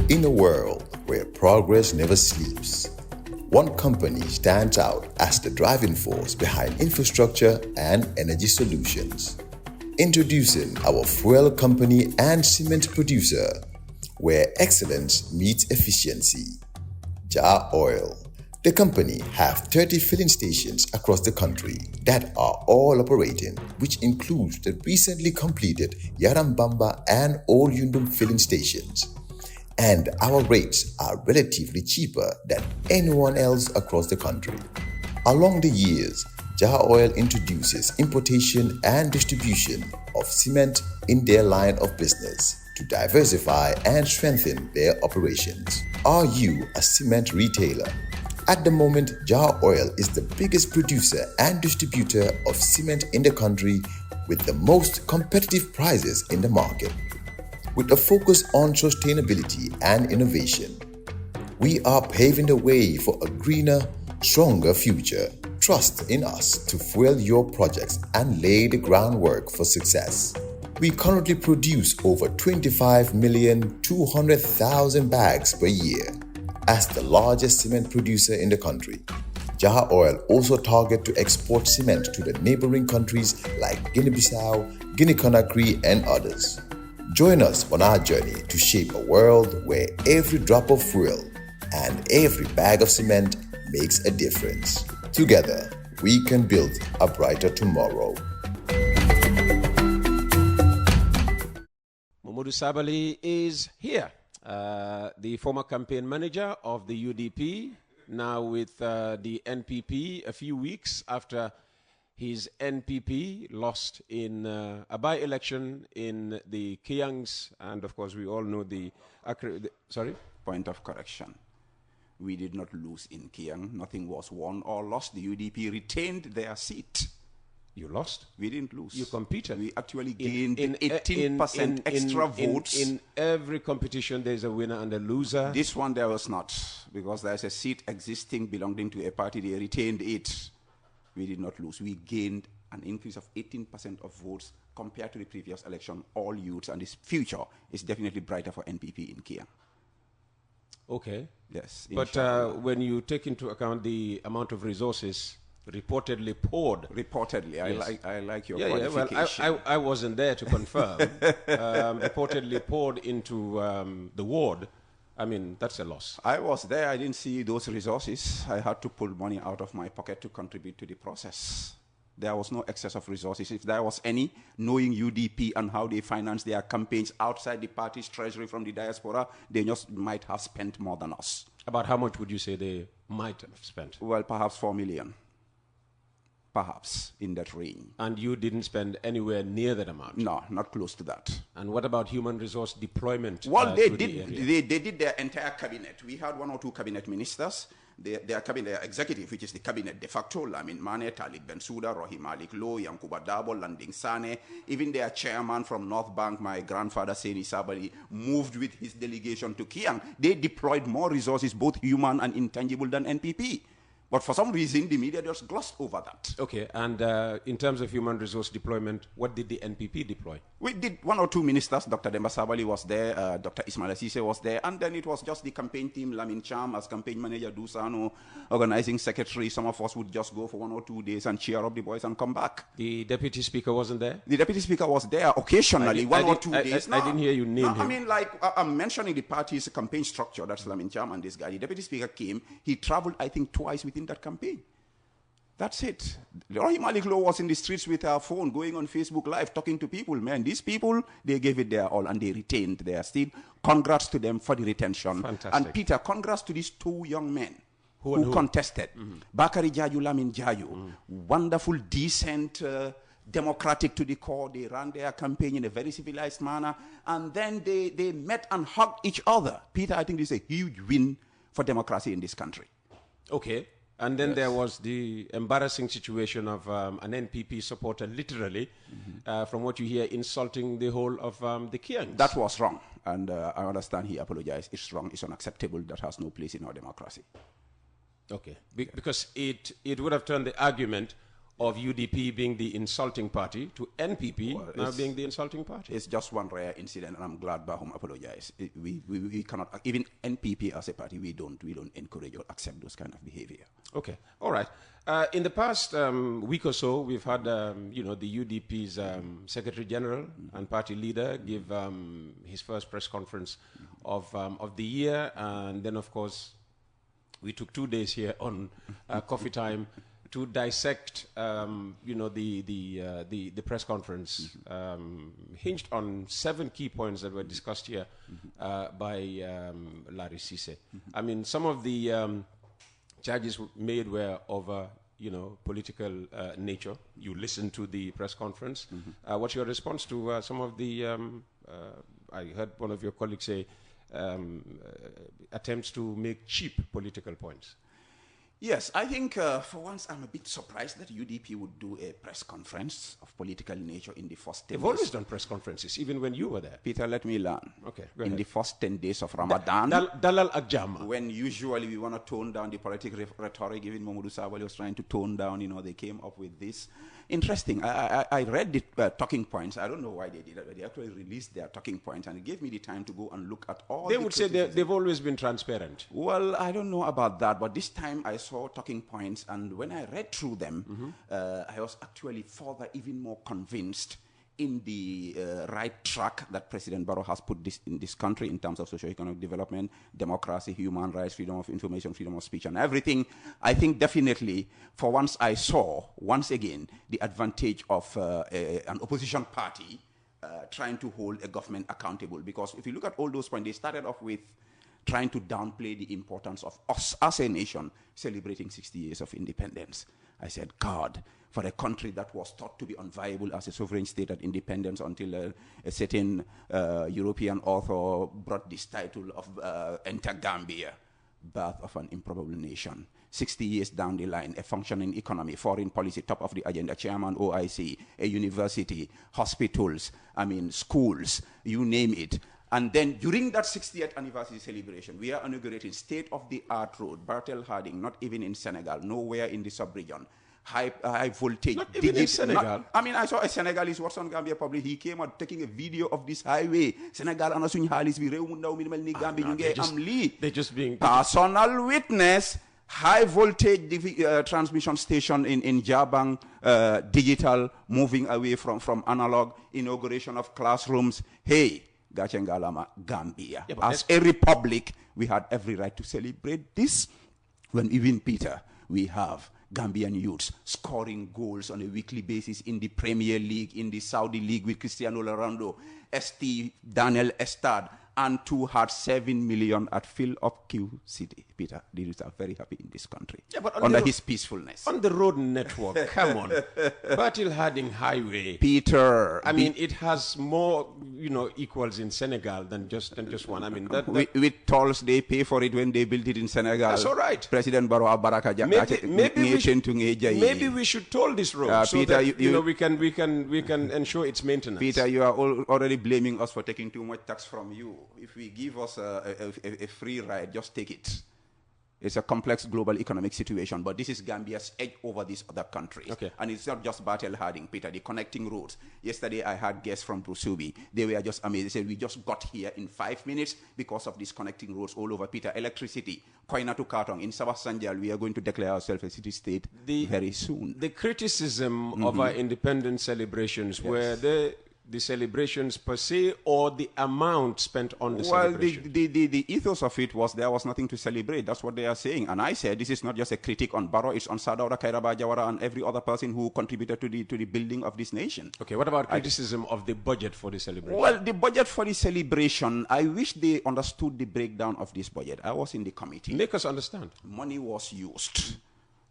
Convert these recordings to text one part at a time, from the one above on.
In a world where progress never sleeps, one company stands out as the driving force behind infrastructure and energy solutions. Introducing our fuel company and cement producer, where excellence meets efficiency. Jah Oil. The company have 30 filling stations across the country that are all operating, which includes the recently completed Yarambamba and Old Yundum filling stations. And our rates are relatively cheaper than anyone else across the country. Along the years, Jah Oil introduces importation and distribution of cement in their line of business to diversify and strengthen their operations. Are you a cement retailer? At the moment, Jah Oil is the biggest producer and distributor of cement in the country with the most competitive prices in the market. With a focus on sustainability and innovation, we are paving the way for a greener, stronger future. Trust in us to fuel your projects and lay the groundwork for success. We currently produce over 25,200,000 bags per year. As the largest cement producer in the country, Jah Oil also targets to export cement to the neighboring countries like Guinea-Bissau, Guinea-Conakry, and others. Join us on our journey to shape a world where every drop of fuel and every bag of cement makes a difference. Together, we can build a brighter tomorrow. Sabally is here, the former campaign manager of the UDP, now with the NPP a few weeks after his NPP lost in a by-election in the Kiangs, and of course we all know sorry? Point of correction. We did not lose in Kiang. Nothing was won or lost. The UDP retained their seat. You lost? We didn't lose. You competed. We actually gained 18% extra votes. In every competition, there's a winner and a loser. This one there was not, because there's a seat existing belonging to a party. They retained it. We did not lose. We gained an increase of 18% of votes compared to the previous election. All youths, and this future is definitely brighter for NPP in Kiang. Okay. Yes. But when you take into account the amount of resources reportedly poured. Reportedly, yes. I like your qualification. Well, I wasn't there to confirm. Reportedly poured into the ward. I mean, that's a loss. I was there. I didn't see those resources. I had to pull money out of my pocket to contribute to the process. There was no excess of resources. If there was any, knowing UDP and how they finance their campaigns outside the party's treasury from the diaspora, they just might have spent more than us. About how much would you say they might have spent? Well, perhaps 4 million. Perhaps in that range. And you didn't spend anywhere near that amount? No, not close to that. And what about human resource deployment? Well, they did their entire cabinet. We had 1 or 2 cabinet ministers. Their cabinet executive, which is the cabinet de facto, Lamin Mane, Talib Bensouda, Rohim Malik Low, Yankuba Dabo, Landing Sane, even their chairman from North Bank, my grandfather, Seni Sabally, moved with his delegation to Kiang. They deployed more resources, both human and intangible, than NPP. But for some reason, the media just glossed over that. Okay, and in terms of human resource deployment, what did the NPP deploy? We did 1 or 2 ministers. Dr. Demba Sabally was there, Dr. Ismail Assise was there, and then it was just the campaign team, Lamin Cham as campaign manager, Dusano, organizing secretary. Some of us would just go for 1 or 2 days and cheer up the boys and come back. The deputy speaker wasn't there? The deputy speaker was there occasionally, 1 or 2 days. I didn't hear you name him. I mean, like, I'm mentioning the party's campaign structure. That's Lamin Cham and this guy. The deputy speaker came. He traveled, I think, twice within that campaign. That's it. Rohim Malik Low was in the streets with her phone, going on Facebook Live, talking to people. Man, these people, they gave it their all, and they retained their seat. Congrats to them for the retention. Fantastic. And Peter, congrats to these 2 young men who contested. Bakari Jaju, Lamin Jaju. Wonderful, decent, democratic to the core. They ran their campaign in a very civilized manner. And then they met and hugged each other. Peter, I think this is a huge win for democracy in this country. Okay. And then there was the embarrassing situation of an NPP supporter, literally, from what you hear, insulting the whole of the Kiangs. That was wrong. And I understand he apologized. It's wrong. It's unacceptable. That has no place in our democracy. Okay. Because it would have turned the argument of UDP being the insulting party to NPP now being the insulting party. It's just one rare incident, and I'm glad Bahum apologized. We cannot, even NPP as a party, we don't encourage or accept those kind of behavior. Okay, all right. In the past week or so, we've had, the UDP's Secretary General and party leader give his first press conference of the year, and then, of course, we took 2 days here on Coffee Time to dissect, the press conference, hinged on 7 key points that were discussed here by Larry Cisse. I mean, some of the charges made were of political nature. You listened to the press conference. What's your response to some of the, I heard one of your colleagues say, attempts to make cheap political points? Yes, I think for once I'm a bit surprised that UDP would do a press conference of political nature in the first 10 days. They've always done press conferences, even when you were there. Peter, let me learn. Okay, go ahead. In the first 10 days of Ramadan, Dalal Akjama. when usually we want to tone down the political rhetoric, even Mamadou Sabally was trying to tone down, they came up with this. Interesting. I read the talking points. I don't know why they did that, but they actually released their talking points, and it gave me the time to go and look at all They would say they've always been transparent. Well, I don't know about that, but this time I saw talking points, and when I read through them, I was actually further even more convinced in the right track that President Barrow has put in this country in terms of socio-economic development, democracy, human rights, freedom of information, freedom of speech, and everything. I think definitely, for once I saw, once again, the advantage of an opposition party trying to hold a government accountable. Because if you look at all those points, they started off with trying to downplay the importance of us as a nation celebrating 60 years of independence. I said, God, for a country that was thought to be unviable as a sovereign state at independence until a certain European author brought this title of Enter Gambia, Birth of an Improbable Nation. 60 years down the line, a functioning economy, foreign policy, top of the agenda, chairman OIC, a university, hospitals, schools, you name it. And then during that 60th anniversary celebration, we are inaugurating state-of-the-art road, Bartel Harding, not even in Senegal, nowhere in the sub-region. High voltage. Not even in Senegal. I saw a Senegalese what's on Gambia Public. He came out taking a video of this highway. Senegal ana suñ xaalis bi réew mu ndaw mi mel ni Gambia ñu ngi am lii. They're just being personal witness. High voltage transmission station in Jabang, digital, moving away from analog, inauguration of classrooms. Hey, Gachengalama, Gambia. Yeah, as a republic, we had every right to celebrate this. When even Peter, we have Gambian youths scoring goals on a weekly basis in the Premier League, in the Saudi League with Cristiano Ronaldo, Daniel Estad, and 2 had 7 million at Fill Up Q City. Peter, the youths are very happy in this country. Yeah, but under his peacefulness. On the road network, come on. Bartel Harding Highway. Peter. It has more, equals in Senegal than just one. With tolls, they pay for it when they built it in Senegal. That's all right. President Barrow Baraka. Maybe we should toll this road so Peter, that we can ensure its maintenance. Peter, you are already blaming us for taking too much tax from you. If we give us a free ride, just take it. It's a complex global economic situation, but this is Gambia's edge over these other countries. Okay. And it's not just Bartel Harding, Peter, the connecting roads. Yesterday, I had guests from Brusubi. They were just amazed. They said, we just got here in 5 minutes because of these connecting roads all over. Peter, electricity, Koina to Kartong. In Sabah Sanjal, we are going to declare ourselves a city-state very soon. The criticism of our independence celebrations were the celebrations per se or the amount spent on the celebration? Well, the ethos of it was there was nothing to celebrate. That's what they are saying. And I said this is not just a critique on Barrow, it's on Sadaura, Kairaba, Jawara, and every other person who contributed to the building of this nation. Okay, what about criticism of the budget for the celebration? Well, the budget for the celebration, I wish they understood the breakdown of this budget. I was in the committee. Make us understand. Money was used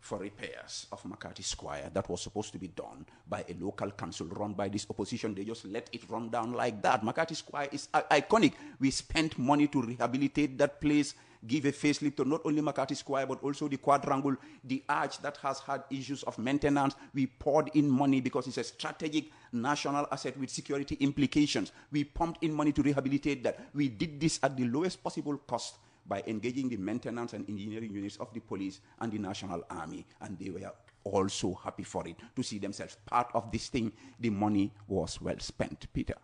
for repairs of McCarthy Square that was supposed to be done by a local council run by this opposition. They just let it run down like that. McCarthy Square is iconic. We spent money to rehabilitate that place, give a facelift to not only McCarthy Square but also the quadrangle, the arch that has had issues of maintenance. We poured in money because it's a strategic national asset with security implications. We pumped in money to rehabilitate that. We did this at the lowest possible cost by engaging the maintenance and engineering units of the police and the National Army, and they were all so happy for it, to see themselves part of this thing. The money was well spent, Peter.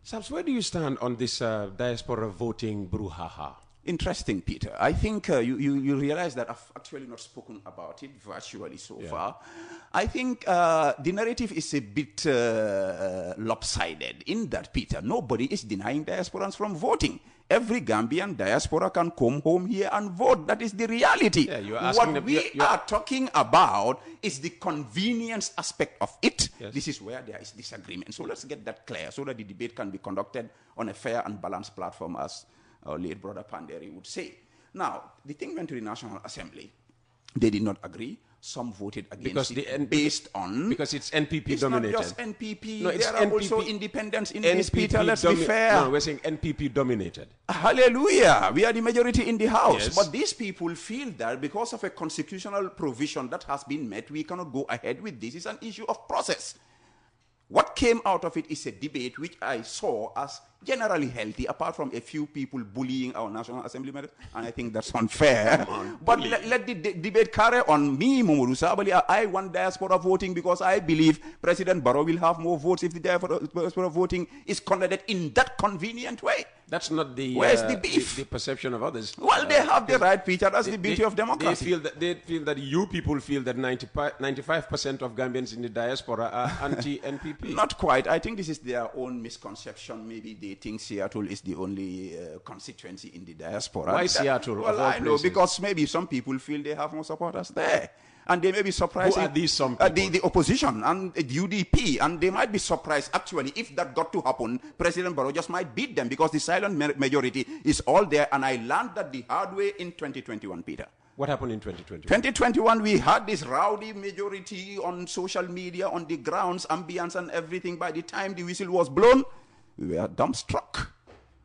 Sabs, where do you stand on this diaspora voting brouhaha? Interesting, Peter. I think you realize that I've actually not spoken about it virtually so far. I think the narrative is a bit lopsided in that, Peter, nobody is denying diasporans from voting. Every Gambian diaspora can come home here and vote. That is the reality. Yeah, what we are talking about is the convenience aspect of it. Yes. This is where there is disagreement. So let's get that clear so that the debate can be conducted on a fair and balanced platform, as our late brother Panderi would say. Now, the thing went to the National Assembly. They did not agree. Some voted against it based on... Because it's NPP dominated. It's not just NPP. No, there are NPP, also independents in NPP this, Peter. Let's be fair. No, we're saying NPP dominated. Hallelujah. We are the majority in the House. Yes. But these people feel that because of a constitutional provision that has been met, we cannot go ahead with this. It's an issue of process. What came out of it is a debate which I saw as generally healthy, apart from a few people bullying our National Assembly members, and I think that's unfair. But let the debate carry on. Me, Mamadou Sabally, I want diaspora voting because I believe President Barrow will have more votes if the diaspora voting is conducted in that convenient way. That's not the... Where's the beef? The perception of others. Well, they have the right, Peter. That's the beauty of democracy. They feel that you people feel that 95% of Gambians in the diaspora are anti-NPP. Not quite. I think this is their own misconception. Maybe they think Seattle is the only constituency in the diaspora. Why Seattle? Well, I know, because maybe some people feel they have more supporters there. And they may be surprised. Who are these some people? The opposition and UDP. And they might be surprised, actually, if that got to happen, President Barrow just might beat them because the silent majority is all there. And I learned that the hard way in 2021, Peter. What happened in 2021? 2021, we had this rowdy majority on social media, on the grounds, ambience and everything. By the time the whistle was blown, we were dumbstruck.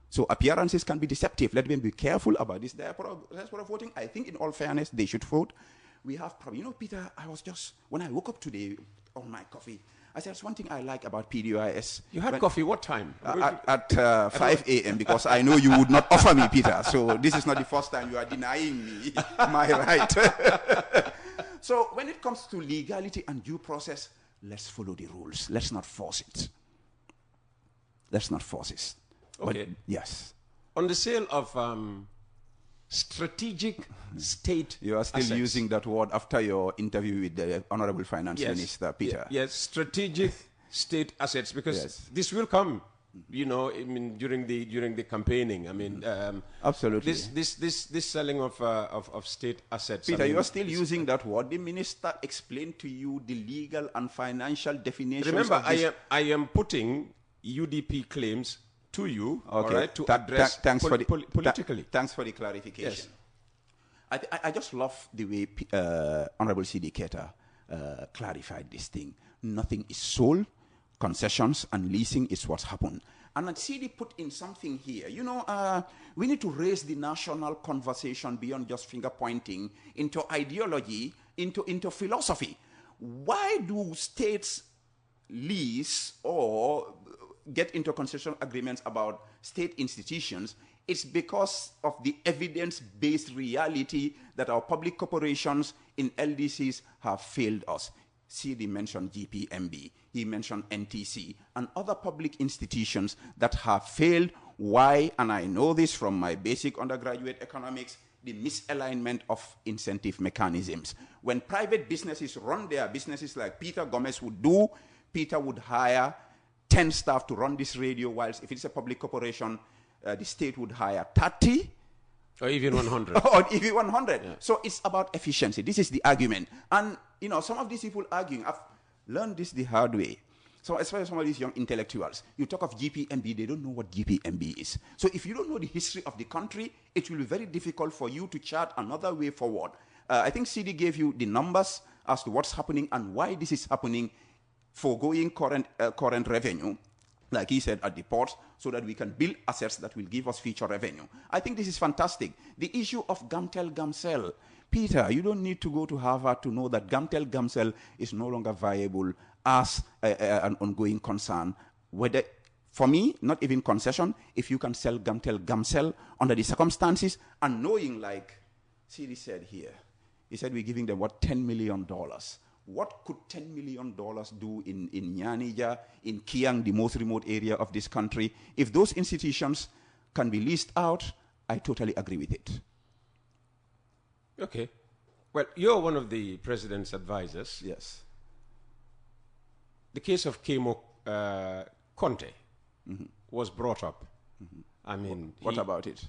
So appearances can be deceptive. Let them be careful about this diaspora voting. I think in all fairness, they should vote. We have probably, Peter, when I woke up today on my coffee, I said, there's one thing I like about PDIS. You had coffee, what time? At 5 a.m. because I know you would not offer me, Peter. So this is not the first time you are denying me my right. So when it comes to legality and due process, let's follow the rules. Let's not force it. Let's not force it. Okay. But, yes. On the sale of strategic state You are still assets. using that word after your interview with the Honorable Finance Minister, Peter. Yes, strategic state assets, because this will come, during the campaigning. Absolutely. This selling of state assets. Peter, you are still using that word. The minister explained to you the legal and financial definitions. Remember, of this. I am putting UDP claims to you, okay, all right, to address politically. Thanks for the clarification. Yes. I just love the way Honorable C.D. Keita clarified this thing. Nothing is sold. Concessions and leasing is what's happened. And C.D. put in something here. We need to raise the national conversation beyond just finger pointing into ideology, into philosophy. Why do states lease or get into concession agreements about state institutions? It's because of the evidence-based reality that our public corporations in LDCs have failed us. CD mentioned GPMB, he mentioned NTC, and other public institutions that have failed. Why? And I know this from my basic undergraduate economics, the misalignment of incentive mechanisms. When private businesses run their businesses like Peter Gomez would do, Peter would hire 10 staff to run this radio, whilst if it's a public corporation, the state would hire 30. Or even 100. Or even 100. Yeah. So it's about efficiency. This is the argument. And, some of these people arguing, I've learned this the hard way. So especially some of these young intellectuals, you talk of GPMB, they don't know what GPMB is. So if you don't know the history of the country, it will be very difficult for you to chart another way forward. I think CD gave you the numbers as to what's happening and why this is happening, foregoing current revenue, like he said, at the ports, so that we can build assets that will give us future revenue. I think this is fantastic. The issue of Gamtel-Gamcel. Peter, you don't need to go to Harvard to know that Gamtel-Gamcel is no longer viable as an ongoing concern. Whether, for me, not even concession, if you can sell Gamtel-Gamcel under the circumstances, and knowing, like CD said here, He said, we're giving them, what, $10 million. What could $10 million do in Nyanija, in Kiang, the most remote area of this country? If those institutions can be leased out, I totally agree with it. Okay. Well, you're one of the president's advisors. Yes. The case of Kemo Conte was brought up. I mean, what about it?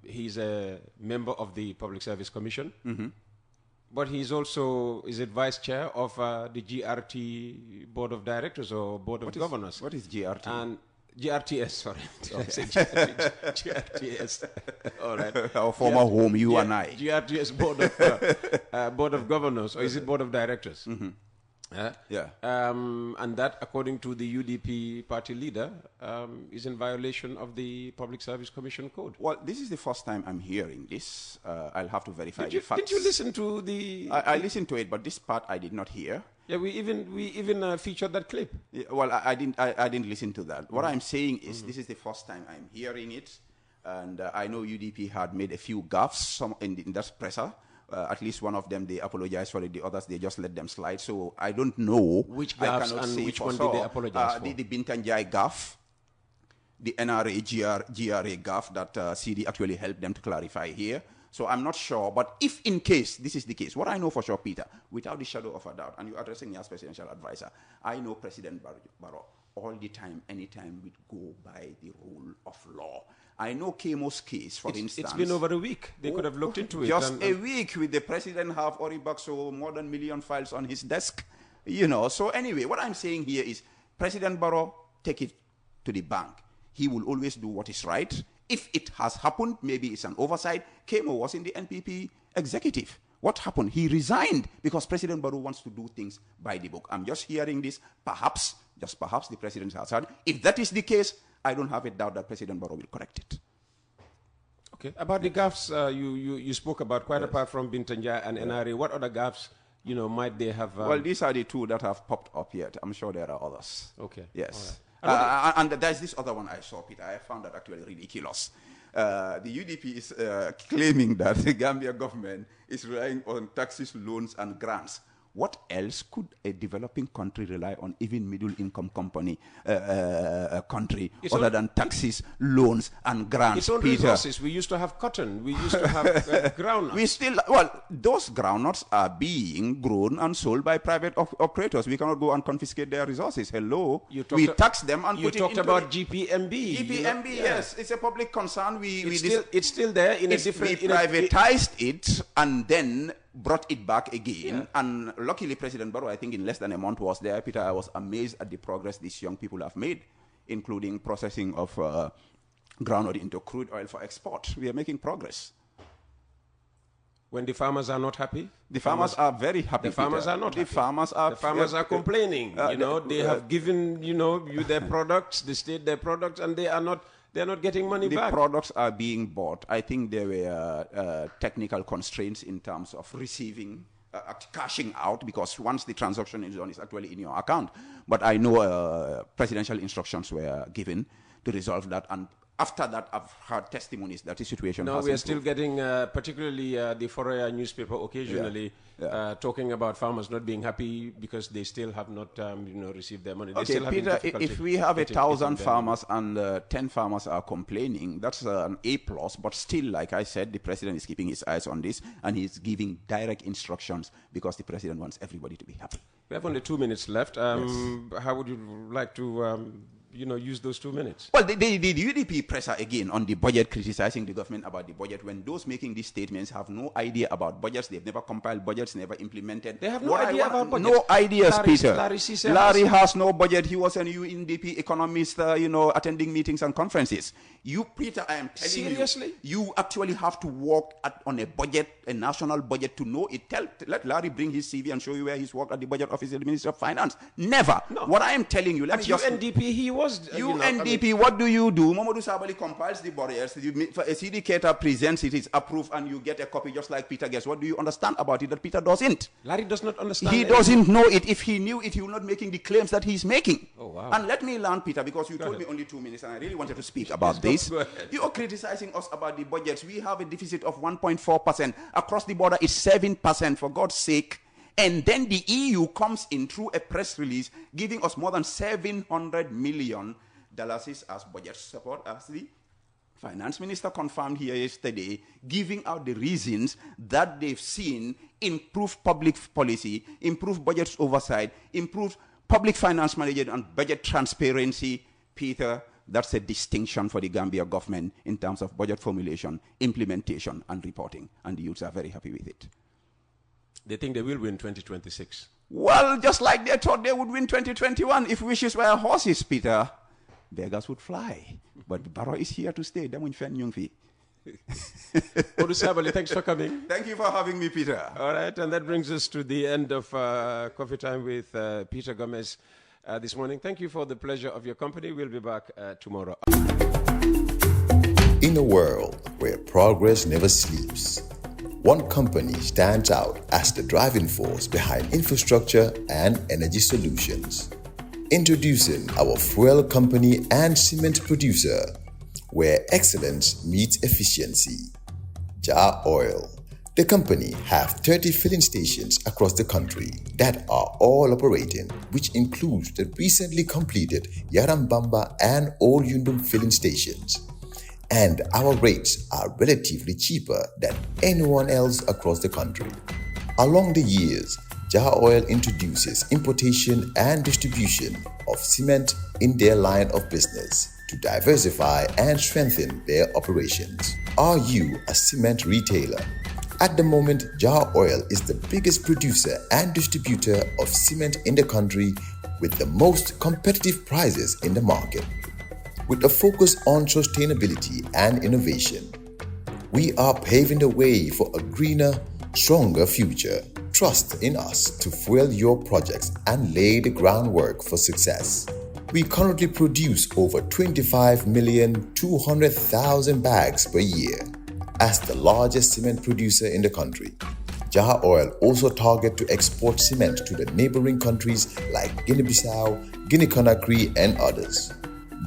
He's a member of the Public Service Commission, but he's also vice chair of the GRT Board of Directors or Board of Governors. What is GRT? And GRTS, sorry. Did I say GRTS? All right. Our former home, you and I. GRTS Board of Governors, or is it Board of Directors? Yeah. And that, according to the UDP party leader, is in violation of the Public Service Commission code. Well, this is the first time I'm hearing this. I'll have to verify the facts. Did you listen to the... I listened to it, but this part I did not hear. Yeah, we even featured that clip. Yeah, well, I didn't listen to that. What I'm saying is this is the first time I'm hearing it, and I know UDP had made a few gaffes in that presser. At least one of them, they apologized for it. The others, they just let them slide. So I don't know. Which gaffes and which one did they apologize for? The Bintanjai gaff, the NRA GRA gaff that CD actually helped them to clarify here. So I'm not sure. But if in case this is the case, what I know for sure, Peter, without the shadow of a doubt, and you're addressing me as presidential advisor, I know President Barrow all the time, anytime we go by the rule of law. I know Kemo's case, for instance. It's been over a week. They could have looked into it. Just a week with the president have Oribakso, more than 1 million files on his desk. You know, so anyway, what I'm saying here is President Barrow, take it to the bank. He will always do what is right. If it has happened, maybe it's an oversight. Kemo was in the NPP executive. What happened? He resigned because President Barrow wants to do things by the book. I'm just hearing this. Perhaps, just perhaps, the president has heard. If that is the case, I don't have a doubt that President Barrow will correct it. Okay. About the gaffes you spoke about, quite apart from Bintanja and NRA, what other gaffes, might they have... Well, these are the two that have popped up yet. I'm sure there are others. Okay. Yes. And there's this other one I saw, Peter. I found that actually ridiculous. The UDP is claiming that the Gambia government is relying on taxes, loans, and grants. What else could a developing country rely on, even middle-income country, other than taxes, loans, and grants? Its own resources. We used to have cotton. We used to have groundnuts. Those groundnuts are being grown and sold by private operators. We cannot go and confiscate their resources. Hello. We tax them and put it into... You talked about GPMB. GPMB, yes. It's a public concern. It's still there in a different... We privatized it and then brought it back again, and luckily President Barrow, I think in less than a month, was there. Peter, I was amazed at the progress these young people have made, including processing of groundnut into crude oil for export. We are making progress. When the farmers are not happy? The farmers are very happy. The farmers are not happy. The farmers are complaining. They have given, you their products, the state their products, and they are not getting money back. The products are being bought. I think there were technical constraints in terms of receiving, cashing out, because once the transaction is done, it's actually in your account. But I know presidential instructions were given to resolve that. And after that, I've heard testimonies that the situation has improved. No, we are still getting, particularly the Foreign newspaper occasionally, talking about farmers not being happy because they still have not, received their money. They still Peter, if we have 1,000 farmers and 10 farmers are complaining, that's an A+. But still, like I said, the president is keeping his eyes on this, and he's giving direct instructions because the president wants everybody to be happy. We have only 2 minutes left. How would you like to... use those 2 minutes? Well, the UDP presser again on the budget, criticizing the government about the budget, when those making these statements have no idea about budgets. They've never compiled budgets, never implemented. They have no idea about budgets. No ideas, Peter. Larry has no budget. He was an UDP economist, attending meetings and conferences. You, Peter, I am telling you. Seriously? You actually have to work on a budget, a national budget, to know it. Let Larry bring his CV and show you where he's worked at the budget office of the Ministry of Finance. Never. No. What I am telling you, let me just... UNDP he was. was... You NDP, what do you do? Mamadou Sabally compiles the barriers. A syndicator presents it, is approved, and you get a copy just like Peter gets. What do you understand about it that Peter doesn't? Larry does not understand. He doesn't know it. If he knew it, he would not making the claims that he's making. Oh, wow. And let me learn, Peter, because you told me only 2 minutes, and I really wanted to speak about this. Go ahead. You are criticizing us about the budgets. We have a deficit of 1.4%. Across the border is 7%, for God's sake. And then the EU comes in through a press release giving us more than $700 million as budget support, as the finance minister confirmed here yesterday, giving out the reasons that they've seen improved public policy, improved budget oversight, improved public finance management and budget transparency. Peter, that's a distinction for the Gambia government in terms of budget formulation, implementation, and reporting. And the youths are very happy with it. They think they will win 2026. Well, just like they thought they would win 2021. If wishes were horses, Peter, beggars would fly. But Barrow is here to stay. Odu Sabally, thanks for coming. Thank you for having me, Peter. All right, and that brings us to the end of Coffee Time with Peter Gomez this morning. Thank you for the pleasure of your company. We'll be back tomorrow. In a world where progress never sleeps, one company stands out as the driving force behind infrastructure and energy solutions. Introducing our fuel company and cement producer, where excellence meets efficiency. Jah Oil. The company have 30 filling stations across the country that are all operating, which includes the recently completed Yarambamba and Old Yundum filling stations. And our rates are relatively cheaper than anyone else across the country. Along the years, Jah Oil introduces importation and distribution of cement in their line of business to diversify and strengthen their operations. Are you a cement retailer? At the moment, Jah Oil is the biggest producer and distributor of cement in the country with the most competitive prices in the market. With a focus on sustainability and innovation, we are paving the way for a greener, stronger future. Trust in us to fuel your projects and lay the groundwork for success. We currently produce over 25,200,000 bags per year. As the largest cement producer in the country, Jah Oil also targets to export cement to the neighboring countries like Guinea-Bissau, Guinea-Conakry, and others.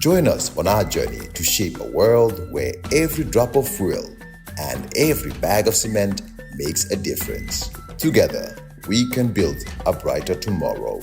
Join us on our journey to shape a world where every drop of fuel and every bag of cement makes a difference. Together, we can build a brighter tomorrow.